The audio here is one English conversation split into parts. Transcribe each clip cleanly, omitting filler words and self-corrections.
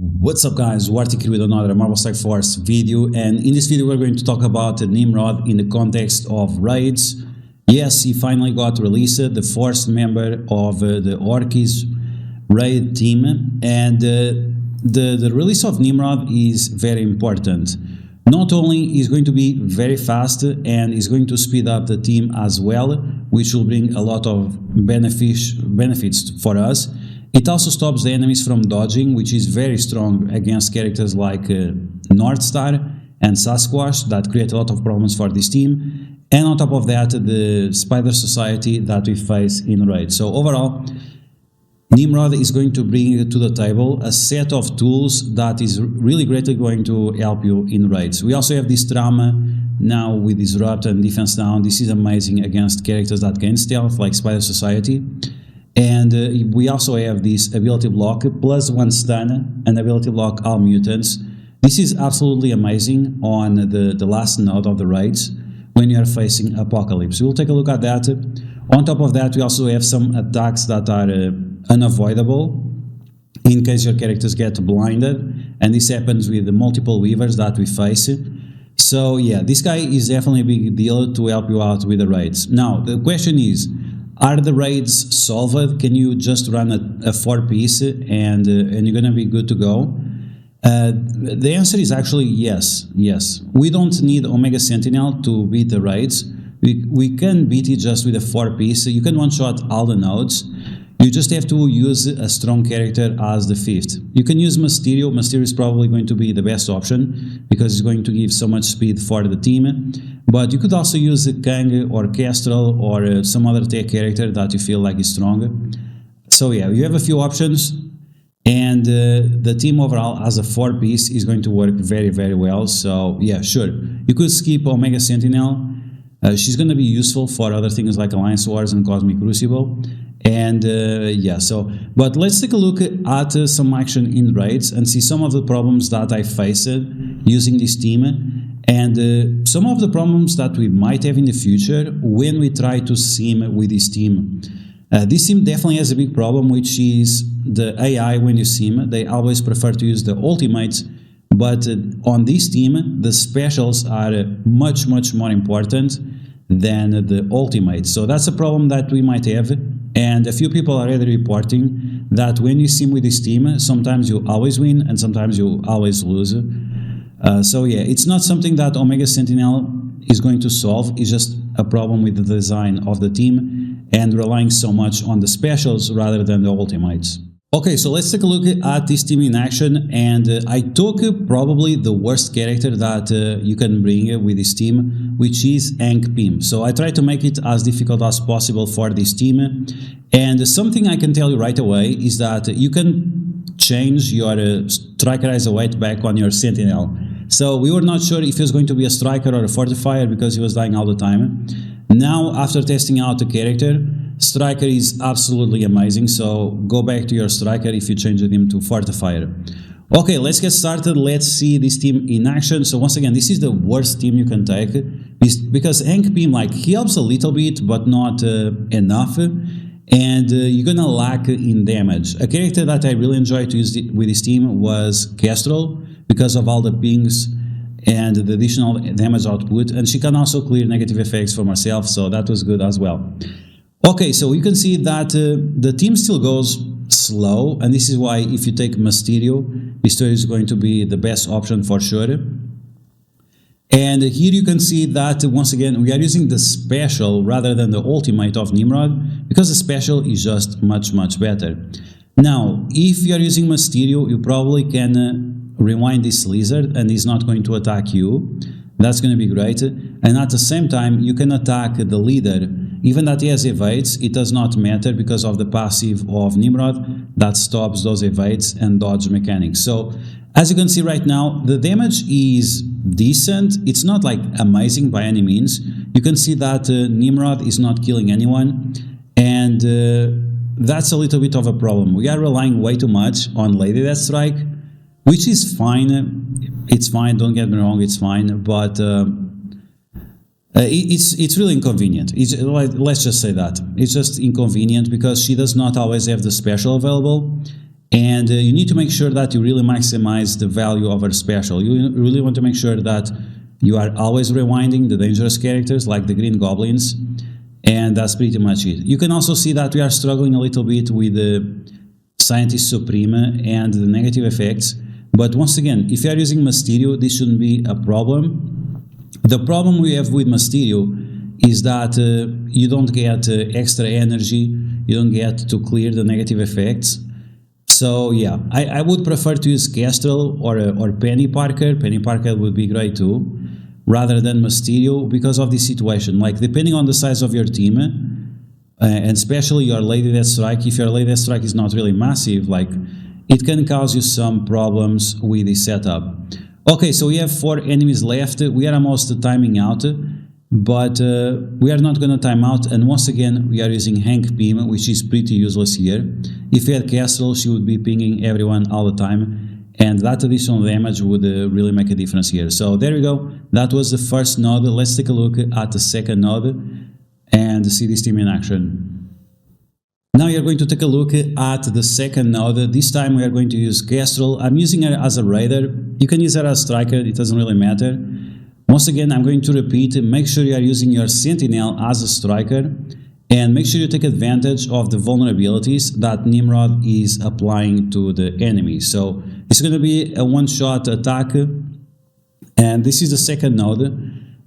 What's up guys, duarktikhq with another Marvel Strike Force video, and in this video we're going to talk about Nimrod in the context of raids. Yes, he finally got released, the first member of the Orkis raid team, and the release of Nimrod is very important. Not only is going to be very fast and is going to speed up the team as well, which will bring a lot of benefits for us. It also stops the enemies from dodging, which is very strong against characters like Northstar and Sasquatch that create a lot of problems for this team. And on top of that, the Spider Society that we face in raid. So overall, Nimrod is going to bring to the table a set of tools that is really greatly going to help you in raids. We also have this drama now with Disrupt and Defense Down. This is amazing against characters that gain stealth like Spider Society. And we also have this ability block plus 1 stun and ability block all mutants. This is absolutely amazing on the last node of the raids when you are facing Apocalypse. We'll take a look at that. On top of that, we also have some attacks that are unavoidable in case your characters get blinded, and this happens with the multiple weavers that we face. So yeah, this guy is definitely a big deal to help you out with the raids. Now the question is, are the raids solved? Can you just run a 4-piece and you're gonna be good to go? The answer is actually yes. We don't need Omega Sentinel to beat the raids. We can beat it just with a 4-piece. You can one-shot all the nodes. You just have to use a strong character as the 5th. You can use Mysterio. Mysterio is probably going to be the best option because it's going to give so much speed for the team. But you could also use Kang or Castol or some other tech character that you feel like is strong. So yeah, you have a few options, and the team overall as a 4-piece is going to work very well. So yeah, sure, you could skip Omega Sentinel. She's going to be useful for other things like Alliance Wars and Cosmic Crucible. And yeah, but let's take a look at some action in raids and see some of the problems that I faced using this team, and some of the problems that we might have in the future when we try to sim with this team. This team definitely has a big problem, which is the AI. When you sim, they always prefer to use the ultimates, but on this team the specials are much more important than the ultimates. So that's a problem that we might have, and a few people are already reporting that when you sim with this team, sometimes you always win and sometimes you always lose. So yeah, it's not something that Omega Sentinel is going to solve. It's just a problem with the design of the team and relying so much on the specials rather than the ultimates. Okay, so let's take a look at this team in action, and I took probably the worst character that you can bring with this team, which is Hank Pym. So I tried to make it as difficult as possible for this team, and something I can tell you right away is that you can change your striker as a weight back on your Sentinel. So we were not sure if he was going to be a striker or a fortifier because he was dying all the time. Now, after testing out the character, striker is absolutely amazing, so go back to your striker if you changed him to fortifier. Okay, let's get started. Let's see this team in action. So once again, this is the worst team you can take, because Hank Pym, like, he helps a little bit but not enough, and you're gonna lack in damage. A character that I really enjoyed to use with this team was Castol, because of all the pings and the additional damage output, and she can also clear negative effects from herself, so that was good as well. Okay, so you can see that the team still goes slow, and this is why if you take Mysterio is going to be the best option for sure. And here you can see that once again we are using the special rather than the ultimate of Nimrod, because the special is just much better. Now, if you are using Mysterio, you probably can rewind this lizard and he's not going to attack you. That's going to be great. And at the same time, you can attack the leader. Even that he has evades, it does not matter because of the passive of Nimrod that stops those evades and dodge mechanics. So as you can see right now, the damage is decent. It's not like amazing by any means. You can see that Nimrod is not killing anyone, and that's a little bit of a problem. We are relying way too much on Lady Deathstrike, which is fine. It's fine, don't get me wrong, it's fine, but it's really inconvenient. Let's just say that. It's just inconvenient because she does not always have the special available, and you need to make sure that you really maximize the value of her special. You really want to make sure that you are always rewinding the dangerous characters like the green goblins, and that's pretty much it. You can also see that we are struggling a little bit with the Scientist Supreme and the negative effects, but once again, if you are using Mysterio, this shouldn't be a problem. The problem we have with Mysterio is that you don't get extra energy, you don't get to clear the negative effects. So yeah, I would prefer to use Castol or Penny Parker. Penny Parker would be great too, rather than Mysterio, because of this situation. Like, depending on the size of your team, and especially your Lady Deathstrike, if your Lady Deathstrike is not really massive, like, it can cause you some problems with the setup. Okay, so we have 4 enemies left. We are almost timing out, but we are not going to time out, and once again we are using Hank Pym, which is pretty useless here. If we had Castol, she would be pinging everyone all the time, and that additional damage would really make a difference here. So there we go, that was the first node. Let's take a look at the second node and see this team in action. Now you're going to take a look at the second node. This time we are going to use Castol. I'm using her as a raider. You can use her as striker, it doesn't really matter. Once again, I'm going to repeat, make sure you are using your Sentinel as a striker, and make sure you take advantage of the vulnerabilities that Nimrod is applying to the enemy. So it's going to be a one-shot attack, and this is the second node.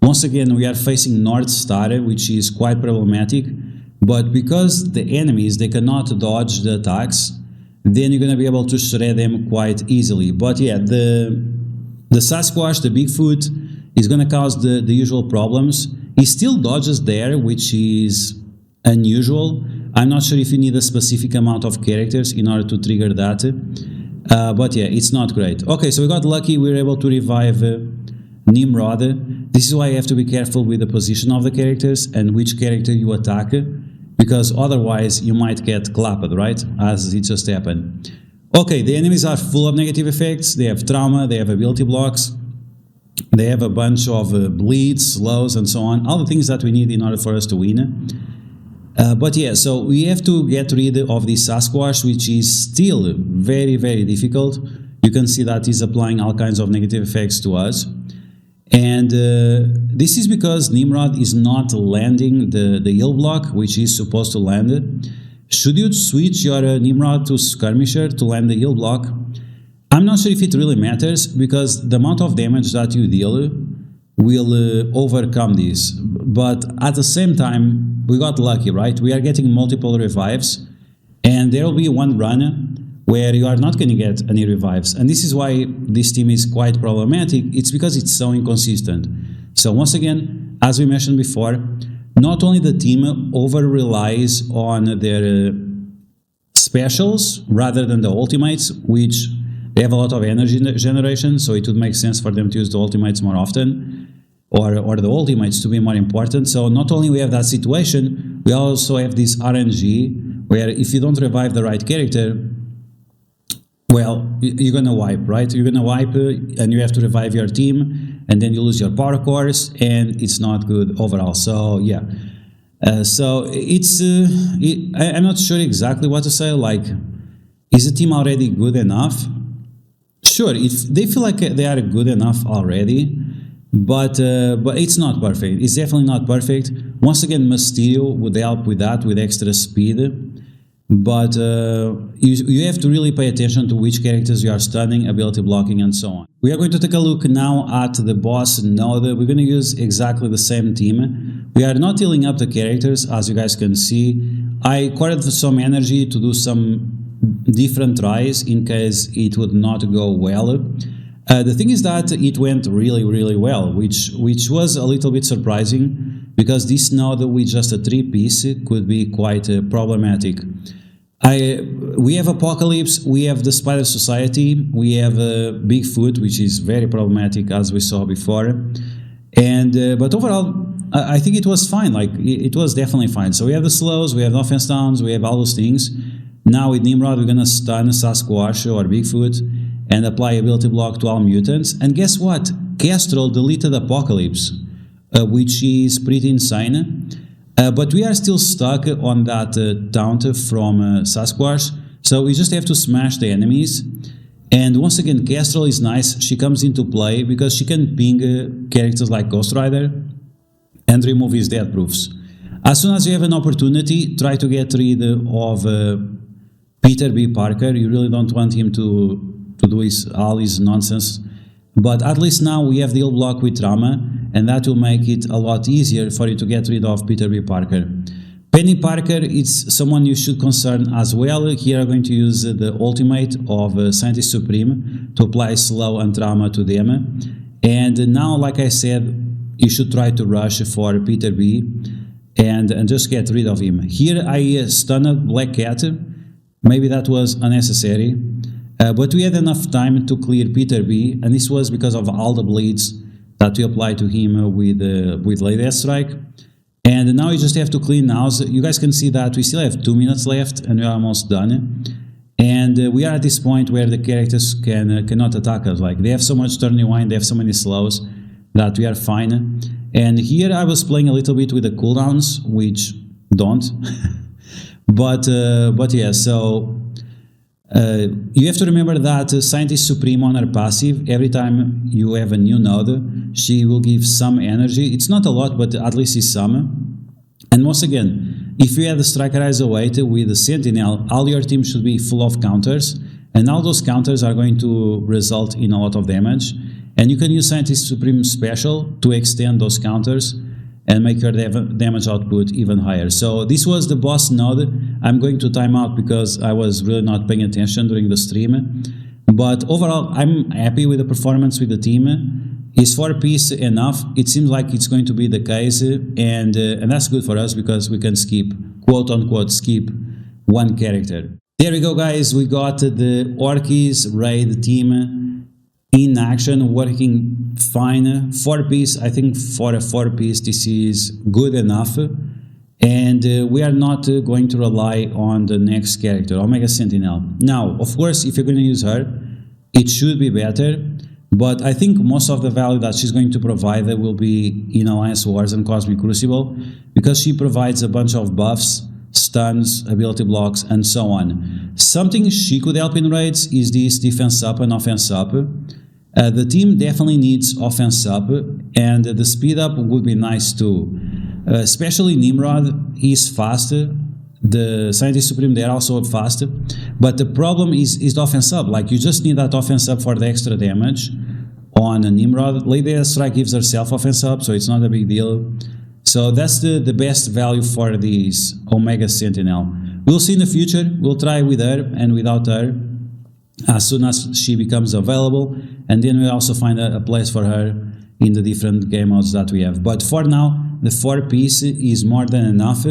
Once again, we are facing North Star, which is quite problematic, but because the enemies, they cannot dodge the attacks, then you're going to be able to shred them quite easily. But yeah, the Sasquatch, the Bigfoot, is going to cause the usual problems. He still dodges there, which is unusual. I'm not sure if you need a specific amount of characters in order to trigger that, but yeah, it's not great. Okay, so we got lucky, we were able to revive Nimrod. This is why you have to be careful with the position of the characters and which character you attack, because otherwise you might get clapped, right, as it just happened. Okay, the enemies are full of negative effects. They have trauma, they have ability blocks, they have a bunch of bleeds, slows, and so on, all the things that we need in order for us to win. But yeah, so we have to get rid of the Sasquatch, which is still very, very difficult. You can see that he's applying all kinds of negative effects to us. And this is because Nimrod is not landing the heal block, which is supposed to land. Should you switch your Nimrod to Skirmisher to land the heal block? I'm not sure if it really matters, because the amount of damage that you deal will overcome this. But at the same time, we got lucky, right? We are getting multiple revives, and there will be one run where you are not going to get any revives. And this is why this team is quite problematic. It's because it's so inconsistent. So once again, as we mentioned before, not only the team over-relies on their specials rather than the ultimates, which they have a lot of energy generation, so it would make sense for them to use the ultimates more often, or the ultimates to be more important. So not only we have that situation, we also have this RNG, where if you don't revive the right character, well, you're gonna wipe, right? You're gonna wipe, and you have to revive your team, and then you lose your power cores, and it's not good overall. So yeah, so it's I'm not sure exactly what to say. Like, is the team already good enough? Sure, if they feel like they are good enough already, but it's not perfect. It's definitely not perfect. Once again, Mysterio would help with that, with extra speed. But you have to really pay attention to which characters you are stunning, ability blocking, and so on. We are going to take a look now at the boss node. We're going to use exactly the same team. We are not healing up the characters, as you guys can see. I quartered some energy to do some different tries in case it would not go well. The thing is that it went really, really well, which was a little bit surprising, because this node with just a 3-piece could be quite problematic. We have Apocalypse, we have the Spider Society, we have Bigfoot, which is very problematic, as we saw before. And but overall, I think it was fine. Like, it was definitely fine. So we have the slows, we have offense downs, we have all those things. Now with Nimrod, we're gonna stun Sasquatch or Bigfoot and apply ability block to all mutants. And guess what? Castol deleted Apocalypse, which is pretty insane. But we are still stuck on that taunt from Sasquatch. So we just have to smash the enemies. And once again, Castol is nice. She comes into play because she can ping characters like Ghost Rider and remove his death proofs. As soon as you have an opportunity, try to get rid of Peter B. Parker. You really don't want him to do all his nonsense. But at least now we have the old block with Trauma, and that will make it a lot easier for you to get rid of Peter B. Parker. Penny Parker is someone you should concern as well. Here I'm going to use the ultimate of Scientist Supreme to apply slow and trauma to them. And now, like I said, you should try to rush for Peter B and just get rid of him. Here I stunned Black Cat. Maybe that was unnecessary. But we had enough time to clear Peter B, and this was because of all the bleeds that we applied to him with Lady Deathstrike. And now you just have to clean house. You guys can see that we still have 2 minutes left and we're almost done. And we are at this point where the characters cannot attack us. Like, they have so much turn rewind, they have so many slows that we are fine. And here I was playing a little bit with the cooldowns, which don't. but yeah, so you have to remember that Scientist Supreme on her passive, every time you have a new node, she will give some energy. It's not a lot, but at least it's some. And once again, if you have the Striker Eyes Await with the Sentinel, all your team should be full of counters, and all those counters are going to result in a lot of damage. And you can use Scientist Supreme Special to extend those counters and make your damage output even higher. So this was the boss node. I'm going to time out because I was really not paying attention during the stream. But overall, I'm happy with the performance with the team. Is 4-piece enough? It seems like it's going to be the case, and that's good for us because we can skip, quote-unquote, skip one character. There we go, guys. We got the Orkies raid team in action, working fine. 4-piece, I think for a 4-piece this is good enough, and we are not going to rely on the next character, Omega Sentinel. Now, of course, if you're going to use her, it should be better, but I think most of the value that she's going to provide will be in Alliance Wars and Cosmic Crucible, because she provides a bunch of buffs, stuns, ability blocks, and so on. Something she could help in raids is this defense up and offense up. The team definitely needs offense up, and the speed up would be nice too. Especially Nimrod, he's fast. The Scientist Supreme, they're also fast. But the problem is the offense up. Like, you just need that offense up for the extra damage on Nimrod. Lady Deathstrike gives herself offense up, so it's not a big deal. So that's the best value for this Omega Sentinel. We'll see in the future. We'll try with her and without her as soon as she becomes available, and then we'll also find a place for her in the different game modes that we have. But for now, the 4-piece is more than enough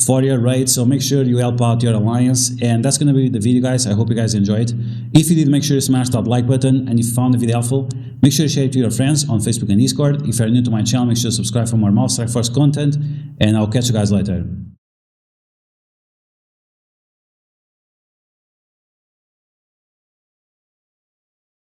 for your raid, so make sure you help out your alliance. And that's gonna be the video, guys. I hope you guys enjoyed. If you did, make sure you smash that like button, and if you found the video helpful, make sure you share it to your friends on Facebook and Discord. If you're new to my channel, make sure to subscribe for more Strike Force content, and I'll catch you guys later.